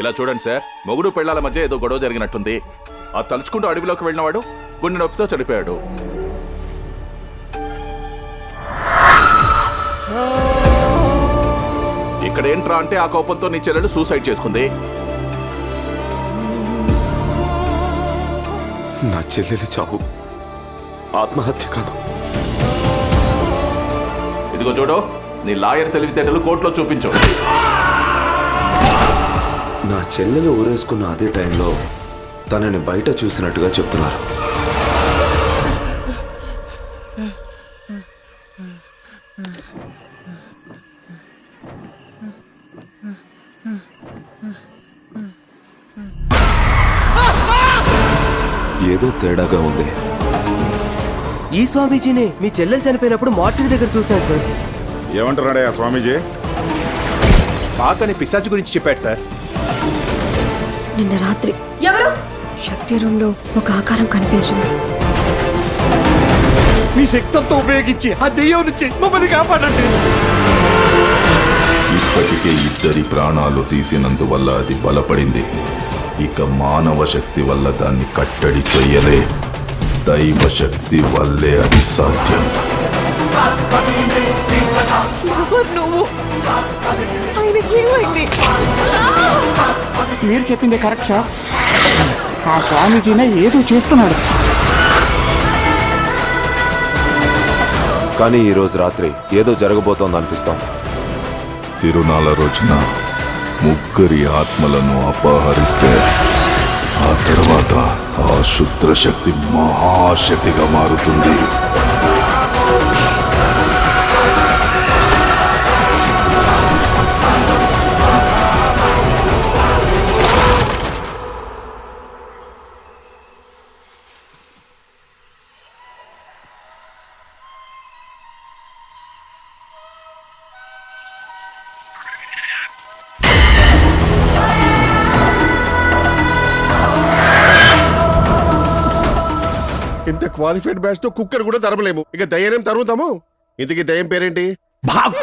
ఇలా చూడండి సార్, మొగుడు పెళ్లాల మధ్య ఏదో గొడవ జరిగినట్టుంది. ఆ తలుచుకుంటూ అడవిలోకి వెళ్ళినవాడు గుండె నొప్పితో చనిపోయాడు. ఇక్కడ ఏంట్రా అంటే ఆ కోపంతో నీ చెల్లెలు సూసైడ్ చేసుకుంది. నా చెల్లెలు చావు ఆత్మహత్య కాదు. ఇదిగో చూడు, నీ లాయర్ తెలివితేటలు కోర్టులో చూపించు. నా చెల్లెలు ఊరేసుకున్న అదే టైంలో తనని బయట చూసినట్టుగా చెప్తున్నారు. ఏదో తేడాగా ఉంది. ఈ స్వామీజీనే మీ చెల్లెలు చనిపోయినప్పుడు మార్చిడి దగ్గర చూశాను సార్. ఏమంటున్నాడే ఆ స్వామీజీ? పాకని పిశాచి గురించి చెప్పాడు సార్. నిన్న రాత్రి ఎవరు? శక్తి రూమ్ లో ఒక ఆకారం కనిపించింది. మీ శక్తంతో ఉపయోగించి ఆ దెయ్యం నుంచి మమ్మల్ని కాపాడండి. ఇప్పటికే 2 ప్రాణాలు తీసినందువల్ల అది బలపడింది. ఇక మానవ శక్తి వల్ల దాన్ని కట్టడి చెయ్యలే. దైవ శక్తి వల్లే అది సాధ్యం. నువ్వు ఆయనకి ఏమైంది? మీరు చెప్పింది కరెక్ట్ సార్. ఆ స్వామీజీనే ఏదో చేస్తున్నాడు. కానీ ఈరోజు రాత్రి ఏదో జరగబోతోంది అనిపిస్తోంది. తిరునాళ్ళ రోజున 3 ఆత్మలను అపహరిస్తే ఆ తర్వాత ఆ శుద్ర శక్తి మహాశక్తిగా మారుతుంది. ఇంత క్వాలిఫైడ్ బ్యాచ్ తో కుక్కర్ కూడా తరమలేము, ఇక దయ్యానేం తరుగుతాము. ఇంతకీ దయ్యం పేరేంటి? భాగ్